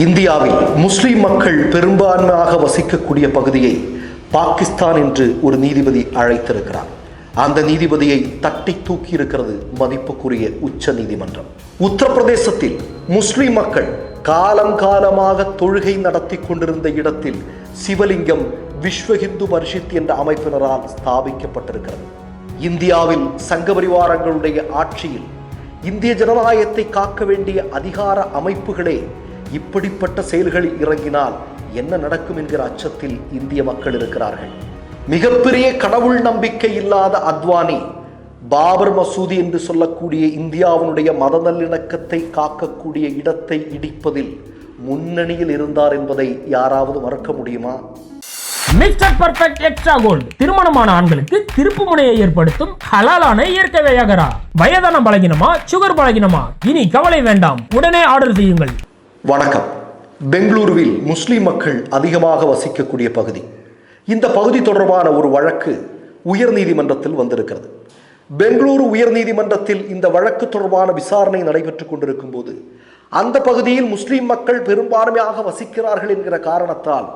இந்தியாவில் முஸ்லிம் மக்கள் பெரும்பான்மையாக வசிக்கக்கூடிய பகுதியை பாகிஸ்தான் என்று ஒரு நீதிபதி அழைத்திருக்கிறார். அந்த நீதிபதியை தட்டி தூக்கி இருக்கிறது மதிப்புக்குரிய உச்ச நீதிமன்றம். உத்தரப்பிரதேசத்தில் முஸ்லிம் மக்கள் காலம் காலமாக தொழுகை நடத்தி கொண்டிருந்த இடத்தில் சிவலிங்கம் விஸ்வ ஹிந்து பரிஷத் என்ற அமைப்பினரால் ஸ்தாபிக்கப்பட்டிருக்கிறது. இந்தியாவில் சங்கபரிவாரங்களுடைய ஆட்சியில் இந்திய ஜனநாயகத்தை காக்க வேண்டிய அதிகார அமைப்புகளே இப்படிப்பட்ட செயல்களில் இறங்கினால் என்ன நடக்கும் என்கிற அச்சத்தில் இந்திய மக்கள் இருக்கிறார்கள். மிகப்பெரிய கடவுள் நம்பிக்கை இல்லாத அத்வானி பாபர் மசூதி என்று சொல்லக்கூடிய இந்தியாவினுடைய மத நல்லிணக்கத்தை காக்கக்கூடிய இடத்தை இடிப்பதில் முன்னணியில் இருந்தார் என்பதை யாராவது மறக்க முடியுமா? மிஸ்டர் பர்ஃபெக்ட் எக்ஸ்ட்ரா கோல்டு திருமணமான ஆண்களுக்கு திருப்பு முனையை ஏற்படுத்தும் ஹலாலான இயற்கை வியாகரா. வயதான பலகினமா, சுகர் பலகினமா, இனி கவலை வேண்டாம், உடனே ஆர்டர் செய்யுங்கள். வணக்கம். பெங்களூருவில் முஸ்லிம் மக்கள் அதிகமாக வசிக்கக்கூடிய பகுதி. இந்த பகுதி தொடர்பான ஒரு வழக்கு உயர் நீதிமன்றத்தில் வந்திருக்கிறது. பெங்களூரு உயர் நீதிமன்றத்தில் இந்த வழக்கு தொடர்பான விசாரணை நடைபெற்றுக் கொண்டிருக்கும் போது அந்த பகுதியில் முஸ்லிம் மக்கள் பெரும்பான்மையாக வசிக்கிறார்கள் என்கிற காரணத்தால்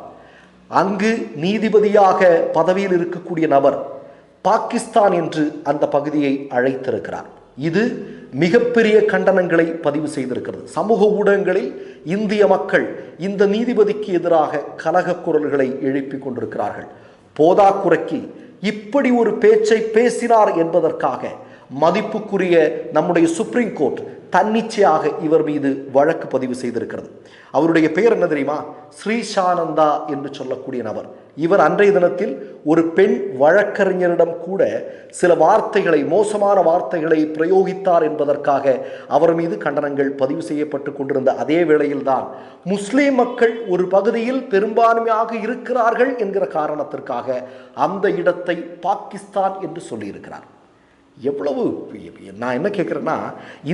அங்கு நீதிபதியாக பதவியில் இருக்கக்கூடிய நபர் பாகிஸ்தான் என்று அந்த பகுதியை அழைத்திருக்கிறார். இது மிகப்பெரிய கண்டனங்களை பதிவு செய்திருக்கிறது. சமூக ஊடகங்களில் இந்திய மக்கள் இந்த நீதிபதிக்கு எதிராக கலக குரல்களை எழுப்பிக் கொண்டிருக்கிறார்கள். போதாக்குறைக்கு இப்படி ஒரு பேச்சை பேசினார் என்பதற்காக மதிப்புக்குரிய நம்முடைய சுப்ரீம் கோர்ட் தன்னிச்சையாக இவர் மீது வழக்கு பதிவு செய்திருக்கிறது. அவருடைய பெயர் என்ன தெரியுமா? ஸ்ரீஷானந்தா என்று சொல்லக்கூடிய நபர். இவர் அன்றைய தினத்தில் ஒரு பெண் வழக்கறிஞரிடம் கூட சில வார்த்தைகளை, மோசமான வார்த்தைகளை பிரயோகித்தார் என்பதற்காக அவர் மீது கண்டனங்கள் பதிவு செய்யப்பட்டு கொண்டிருந்த அதே வேளையில்தான் முஸ்லிம் மக்கள் ஒரு பகுதியில் பெரும்பான்மையாக இருக்கிறார்கள் என்கிற காரணத்திற்காக அந்த இடத்தை பாகிஸ்தான் என்று சொல்லியிருக்கிறார். எவ்வளவு, நான் என்ன கேட்குறேன்னா,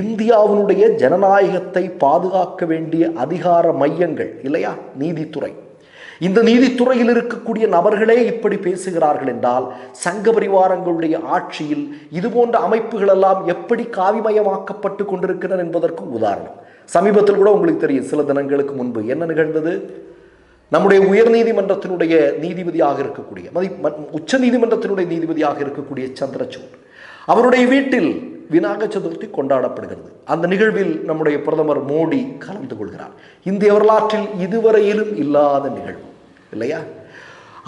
இந்தியாவினுடைய ஜனநாயகத்தை பாதுகாக்க வேண்டிய அதிகார மையங்கள் இல்லையா நீதித்துறை, இந்த நீதித்துறையில் இருக்கக்கூடிய நபர்களே இப்படி பேசுகிறார்கள் என்றால் சங்க பரிவாரங்களுடைய ஆட்சியில் இதுபோன்ற அமைப்புகள் எல்லாம் எப்படி காவிமயமாக்கப்பட்டு கொண்டிருக்கின்றன என்பதற்கு உதாரணம். சமீபத்தில் கூட உங்களுக்கு தெரியும், சில தினங்களுக்கு முன்பு என்ன நிகழ்ந்தது? நம்முடைய உயர் நீதிமன்றத்தினுடைய நீதிபதியாக இருக்கக்கூடிய, உச்ச நீதிமன்றத்தினுடைய நீதிபதியாக இருக்கக்கூடிய சந்திரசூட், அவருடைய வீட்டில் விநாயகர் சதுர்த்தி கொண்டாடப்படுகிறது. அந்த நிகழ்வில் நம்முடைய பிரதமர் மோடி கலந்து கொள்கிறார். இந்திய வரலாற்றில் இதுவரையிலும் இல்லாத நிகழ்வு இல்லையா?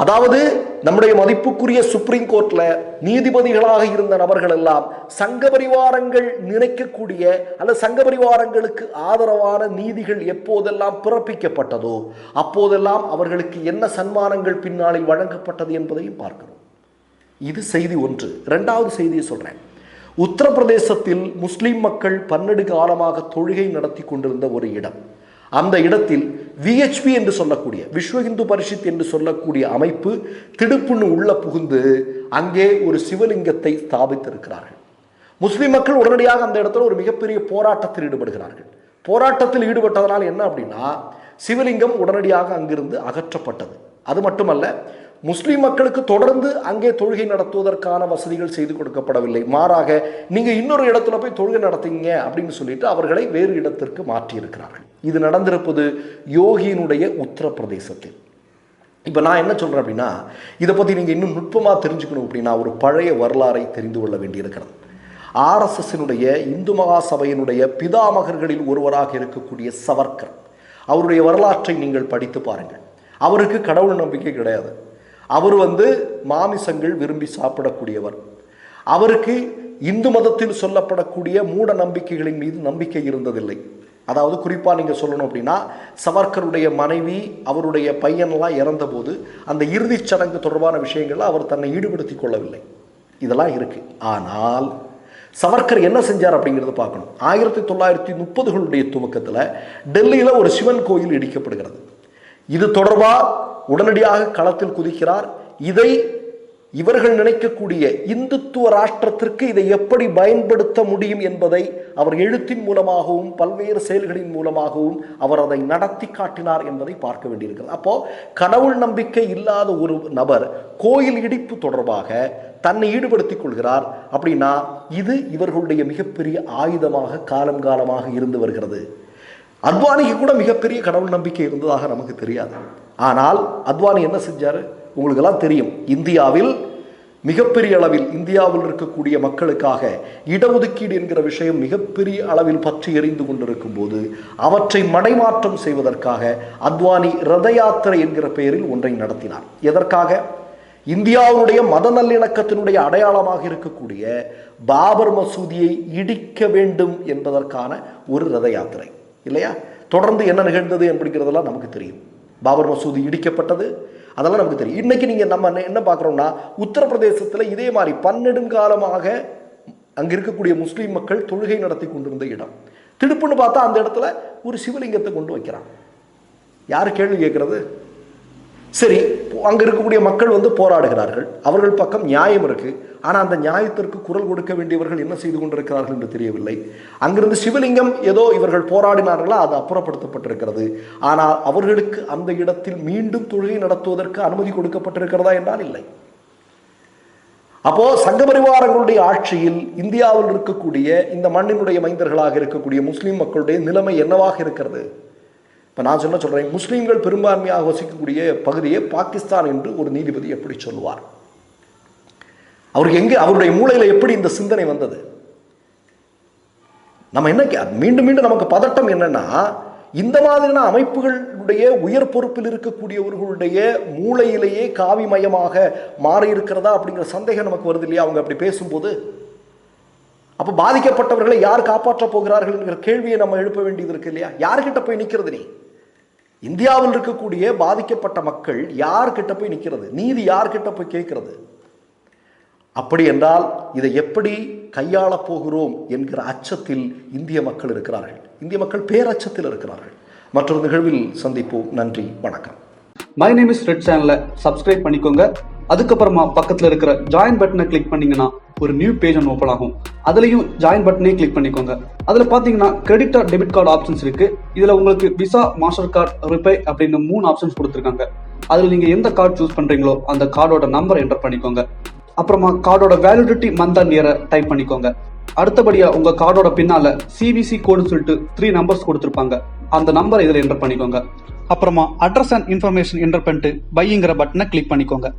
அதாவது நம்முடைய மதிப்புக்குரிய சுப்ரீம் கோர்ட்ல நீதிபதிகளாக இருந்த நபர்கள் எல்லாம் சங்க பரிவாரங்கள் நினைக்கக்கூடிய அல்லது சங்க பரிவாரங்களுக்கு ஆதரவான நீதிகள் எப்போதெல்லாம் பிறப்பிக்கப்பட்டதோ அப்போதெல்லாம் அவர்களுக்கு என்ன சன்மானங்கள் பின்னாளில் வழங்கப்பட்டது என்பதையும் பார்க்கிறோம். இது செய்தி ஒன்று. இரண்டாவது செய்தியை சொல்றேன். உத்தரப்பிரதேசத்தில் முஸ்லிம் மக்கள் 12 காலமாக தொழுகை நடத்தி கொண்டிருந்த ஒரு இடம். அந்த இடத்தில் விஹெச்பி என்று சொல்லக்கூடிய விஸ்வ ஹிந்து பரிஷத் என்று சொல்லக்கூடிய அமைப்பு திடுப்புன்னு உள்ள புகுந்து அங்கே ஒரு சிவலிங்கத்தை ஸ்தாபித்திருக்கிறார்கள். முஸ்லிம் மக்கள் உடனடியாக அந்த இடத்துல ஒரு மிகப்பெரிய போராட்டத்தில் ஈடுபடுகிறார்கள். போராட்டத்தில் ஈடுபட்டதனால் என்ன அப்படின்னா, சிவலிங்கம் உடனடியாக அங்கிருந்து அகற்றப்பட்டது. அது மட்டுமல்ல, முஸ்லிம் மக்களுக்கு தொடர்ந்து அங்கே தொழுகை நடத்துவதற்கான வசதிகள் செய்து கொடுக்கப்படவில்லை. மாறாக நீங்க இன்னொரு இடத்துல போய் தொழுகை நடத்துங்க அப்படின்னு சொல்லிட்டு அவர்களை வேறு இடத்திற்கு மாற்றி இருக்கிறார்கள். இது நடந்திருப்பது யோகியினுடைய உத்தரப்பிரதேசத்தில். இப்ப நான் என்ன சொல்றேன் அப்படின்னா, இதை பத்தி நீங்க இன்னும் நுட்பமா தெரிஞ்சுக்கணும் அப்படின்னா ஒரு பழைய வரலாறை தெரிந்து கொள்ள வேண்டியிருக்கிறது. ஆர்எஸ்எஸ்னுடைய இந்து மகா சபையினுடைய பிதாமகர்களில் ஒருவராக இருக்கக்கூடிய சவர்கர், அவருடைய வரலாற்றை நீங்கள் படித்து பாருங்கள். அவருக்கு கடவுள் நம்பிக்கை கிடையாது. அவர் மாமிசங்கள் விரும்பி சாப்பிடக்கூடியவர். அவருக்கு இந்து மதத்தில் சொல்லப்படக்கூடிய மூட நம்பிக்கைகளின் மீது நம்பிக்கை இருந்ததில்லை. அதாவது குறிப்பாக நீங்கள் சொல்லணும் அப்படின்னா, சவர்கருடைய மனைவி, அவருடைய பையனெல்லாம் இறந்த போது அந்த இறுதிச் சடங்கு தொடர்பான விஷயங்கள்ல அவர் தன்னை ஈடுபடுத்திக் கொள்ளவில்லை. இதெல்லாம் இருக்கு. ஆனால் சவர்கர் என்ன செஞ்சார் அப்படிங்கிறத பார்க்கணும். 1930களுடைய துவக்கத்தில் டெல்லியில் ஒரு சிவன் கோயில் இடிக்கப்படுகிறது. இது தொடர்பாக உடனடியாக களத்தில் குதிக்கிறார். இதை இவர்கள் நினைக்கக்கூடிய இந்துத்துவ ராஷ்டிரத்திற்கு இதை எப்படி பயன்படுத்த முடியும் என்பதை அவர் எழுத்தின் மூலமாகவும் பல்வேறு செயல்களின் மூலமாகவும் அவர் அதை நடத்தி காட்டினார் என்பதை பார்க்க வேண்டியிருக்கிறது. அப்போ கடவுள் நம்பிக்கை இல்லாத ஒரு நபர் கோயில் இடிப்பு தொடர்பாக தன்னை ஈடுபடுத்திக் கொள்கிறார் அப்படின்னா இது இவர்களுடைய மிகப்பெரிய ஆயுதமாக காலம் காலமாக இருந்து வருகிறது. அத்வானிக்கு கூட மிகப்பெரிய கடவுள் நம்பிக்கை இருந்ததாக நமக்கு தெரியாது. ஆனால் அத்வானி என்ன செஞ்சாரு உங்களுக்கெல்லாம் தெரியும். இந்தியாவில் மிகப்பெரிய அளவில் இந்தியாவில் இருக்கக்கூடிய மக்களுக்காக இடஒதுக்கீடு என்கிற விஷயம் மிகப்பெரிய அளவில் பற்றி எறிந்து கொண்டிருக்கும் போது அவற்றை மடைமாற்றம் செய்வதற்காக அத்வானி ரத யாத்திரை என்கிற பெயரில் ஒன்றை நடத்தினார். எதற்காக? இந்தியாவுடைய மத நல்லிணக்கத்தினுடைய அடையாளமாக இருக்கக்கூடிய பாபர் மசூதியை இடிக்க வேண்டும் என்பதற்கான ஒரு ரத யாத்திரை இல்லையா? தொடர்ந்து என்ன நிகழ்ந்தது அப்படிங்கிறதெல்லாம் நமக்கு தெரியும். பாபர் மசூதி இடிக்கப்பட்டது, அதெல்லாம் நமக்கு தெரியும். இன்னைக்கு நீங்க நம்ம என்ன பார்க்குறோம்னா, உத்தரப்பிரதேசத்தில் இதே மாதிரி பன்னெடுங்காலமாக அங்கே இருக்கக்கூடிய முஸ்லீம் மக்கள் தொழுகை நடத்தி கொண்டிருந்த இடம் திடுப்புன்னு பார்த்தா அந்த இடத்துல ஒரு சிவலிங்கத்தை கொண்டு வைக்கிறான். யார் கேள்வி கேட்கறது? சரி, அங்க இருக்கக்கூடிய மக்கள் போராடுகிறார்கள், அவர்கள் பக்கம் நியாயம் இருக்கு. ஆனா அந்த நியாயத்திற்கு குரல் கொடுக்க வேண்டியவர்கள் என்ன செய்து கொண்டிருக்கிறார்கள் என்று தெரியவில்லை. அங்கிருந்து சிவலிங்கம் ஏதோ இவர்கள் போராடினார்களா, அது அப்புறப்படுத்தப்பட்டிருக்கிறது. ஆனால் அவர்களுக்கு அந்த இடத்தில் மீண்டும் தொழுகை நடத்துவதற்கு அனுமதி கொடுக்கப்பட்டிருக்கிறதா என்றால் இல்லை. அப்போ சங்கபரிவாரங்களுடைய ஆட்சியில் இந்தியாவில் இருக்கக்கூடிய இந்த மண்ணினுடைய மைந்தர்களாக இருக்கக்கூடிய முஸ்லிம் மக்களுடைய நிலைமை என்னவாக இருக்கிறது? இப்போ நான் சொல்றேன், முஸ்லீம்கள் பெரும்பான்மையாக வசிக்கக்கூடிய பகுதியை பாகிஸ்தான் என்று ஒரு நீதிபதி எப்படி சொல்லுவார்? அவருக்கு எங்கே, அவருடைய மூளையில் எப்படி இந்த சிந்தனை வந்தது? நம்ம என்ன மீண்டும் மீண்டும் நமக்கு பதட்டம் என்னன்னா, இந்த மாதிரியான அமைப்புகளுடைய உயர் பொறுப்பில் இருக்கக்கூடியவர்களுடைய மூளையிலேயே காவிமயமாக மாறி இருக்கிறதா அப்படிங்கிற சந்தேகம் நமக்கு வருது இல்லையா அவங்க அப்படி பேசும்போது? அப்ப பாதிக்கப்பட்டவர்களை யார் காப்பாற்றப் போகிறார்கள் என்கிற கேள்வியை நம்ம எழுப்ப வேண்டியது இருக்கு இல்லையா? யார்கிட்ட போய் நிக்கிறது? நீ இந்தியாவில் இருக்கக்கூடிய பாதிக்கப்பட்ட மக்கள் யார்கிட்ட போய் நிக்கிறது? நீதி யார்கிட்ட போய் கேட்கிறது? அப்படி என்றால் இதை எப்படி கையாளப் போகிறோம் என்கிற அச்சத்தில் இந்திய மக்கள் இருக்கிறார்கள். இந்திய மக்கள் பேரச்சத்தில் இருக்கிறார்கள். மற்றொரு நிகழ்வில் சந்திப்போம். நன்றி, வணக்கம். மை நேம் இஸ் ரெட் சேனலை சப்ஸ்கிரைப் பண்ணிக்கோங்க. அதுக்கப்புறமா பக்கத்துல இருக்கிற ஜாயின் பட்டனை கிளிக் பண்ணீங்கன்னா ஒரு நியூ பேஜ் ஒன்று ஓப்பன் ஆகும். அதுலயும் ஜாயின் பட்டனே கிளிக் பண்ணிக்கோங்க. அதுல பாத்தீங்கன்னா credit R debit card options இருக்கு. இதுல உங்களுக்கு விசா, மாஸ்டர் கார்டு, ரிப்பே அப்படின்னு 3 ஆப்ஷன்ஸ் கொடுத்துருக்காங்க. அதுல நீங்க எந்த கார்டு சூஸ் பண்றீங்களோ அந்த கார்டோட நம்பர் என்டர் பண்ணிக்கோங்க. அப்புறமா கார்டோட வேலிடிட்டி மந்த் அண்ட் இயரை டைப் பண்ணிக்கோங்க. அடுத்தபடியா உங்க கார்டோட பின்னால சிவிசி கோடுன்னு சொல்லிட்டு 3 நம்பர்ஸ் கொடுத்துருப்பாங்க. அந்த நம்பர் இதுல என்டர் பண்ணிக்கோங்க. அப்புறமா அட்ரஸ் அண்ட் இன்ஃபர்மேஷன் என்டர் பண்ணிட்டு பைங்கிற பட்டனை கிளிக் பண்ணிக்கோங்க.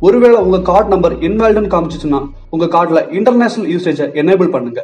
ஒருவேளை உங்க கார்டு நம்பர் இன்வாலிட்னு காமிச்சிச்சுன்னா உங்க கார்டுல இன்டர்நேஷனல் யூசேஜை எனேபிள் பண்ணுங்க.